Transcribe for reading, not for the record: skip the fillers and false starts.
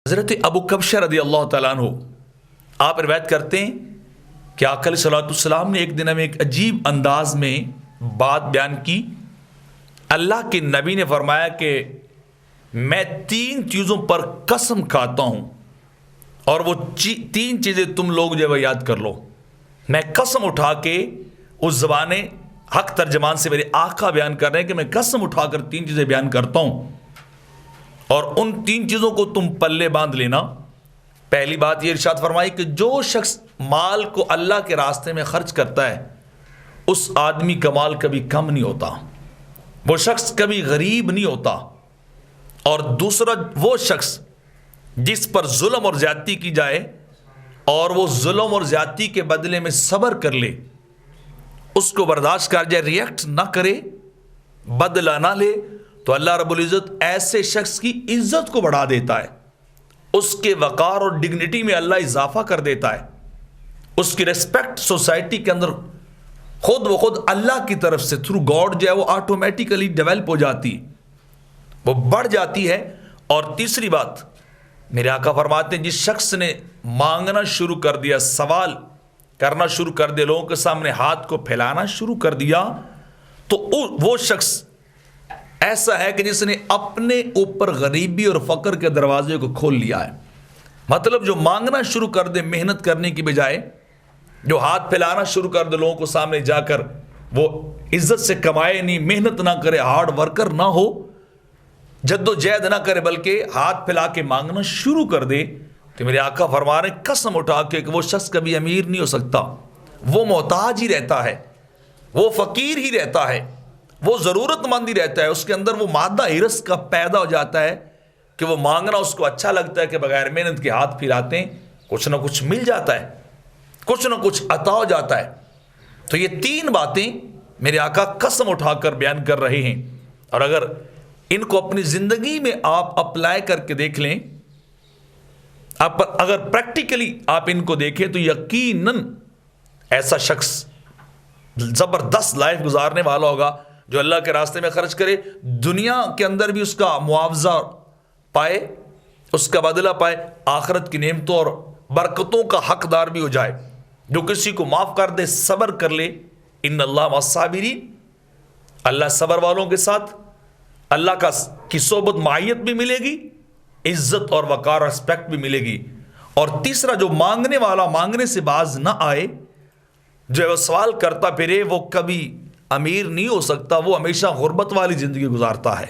حضرت ابو کبشہ رضی اللہ تعالیٰ عنہ آپ روایت کرتے ہیں کہ آقا علیہ الصلوۃ والسلام نے ایک دن ہمیں ایک عجیب انداز میں بات بیان کی۔ اللہ کے نبی نے فرمایا کہ میں 3 چیزوں پر قسم کھاتا ہوں اور وہ 3 چیزیں تم لوگ جو ہے یاد کر لو۔ میں قسم اٹھا کے اس زبان حق ترجمان سے میرے آقا بیان کر رہے ہیں کہ میں قسم اٹھا کر 3 چیزیں بیان کرتا ہوں اور ان 3 چیزوں کو تم پلے باندھ لینا۔ پہلی بات یہ ارشاد فرمائی کہ جو شخص مال کو اللہ کے راستے میں خرچ کرتا ہے اس آدمی کا مال کبھی کم نہیں ہوتا، وہ شخص کبھی غریب نہیں ہوتا۔ اور دوسرا، وہ شخص جس پر ظلم اور زیادتی کی جائے اور وہ ظلم اور زیادتی کے بدلے میں صبر کر لے، اس کو برداشت کر جائے، ریئیکٹ نہ کرے، بدلہ نہ لے، تو اللہ رب العزت ایسے شخص کی عزت کو بڑھا دیتا ہے، اس کے وقار اور ڈگنیٹی میں اللہ اضافہ کر دیتا ہے، اس کی ریسپیکٹ سوسائٹی کے اندر خود بخود اللہ کی طرف سے تھرو گاڈ جو ہے وہ آٹومیٹیکلی ڈیولپ ہو جاتی، وہ بڑھ جاتی ہے۔ اور تیسری بات میرے آقا فرماتے ہیں جس شخص نے مانگنا شروع کر دیا، سوال کرنا شروع کر دیا، لوگوں کے سامنے ہاتھ کو پھیلانا شروع کر دیا، تو وہ شخص ایسا ہے کہ جس نے اپنے اوپر غریبی اور فقر کے دروازے کو کھول لیا ہے۔ مطلب جو مانگنا شروع کر دے محنت کرنے کی بجائے، جو ہاتھ پھیلانا شروع کر دے لوگوں کو سامنے جا کر، وہ عزت سے کمائے نہیں، محنت نہ کرے، ہارڈ ورکر نہ ہو، جد و جہد نہ کرے، بلکہ ہاتھ پھیلا کے مانگنا شروع کر دے، تو میرے آقا فرما رہے ہیں قسم اٹھا کے کہ وہ شخص کبھی امیر نہیں ہو سکتا، وہ محتاج ہی رہتا ہے، وہ فقیر ہی رہتا ہے، وہ ضرورت مند ہی رہتا ہے۔ اس کے اندر وہ مادہ ہرس کا پیدا ہو جاتا ہے کہ وہ مانگنا اس کو اچھا لگتا ہے کہ بغیر محنت کے ہاتھ پھیلاتے ہیں کچھ نہ کچھ مل جاتا ہے، کچھ نہ کچھ عطا ہو جاتا ہے۔ تو یہ 3 باتیں میرے آقا قسم اٹھا کر بیان کر رہے ہیں، اور اگر ان کو اپنی زندگی میں آپ اپلائی کر کے دیکھ لیں، اگر پریکٹیکلی آپ ان کو دیکھیں تو یقیناً ایسا شخص زبردست لائف گزارنے والا ہوگا جو اللہ کے راستے میں خرچ کرے، دنیا کے اندر بھی اس کا معاوضہ پائے، اس کا بدلہ پائے، آخرت کی نعمتوں اور برکتوں کا حقدار بھی ہو جائے، جو کسی کو معاف کر دے، صبر کر لے۔ ان اللہ مع الصابرین، اللہ صبر والوں کے ساتھ، اللہ کی صحبت معیت بھی ملے گی، عزت اور وقار رسپیکٹ بھی ملے گی۔ اور تیسرا، جو مانگنے والا مانگنے سے باز نہ آئے، جو ہے وہ سوال کرتا پھرے، وہ کبھی امیر نہیں ہو سکتا، وہ ہمیشہ غربت والی زندگی گزارتا ہے۔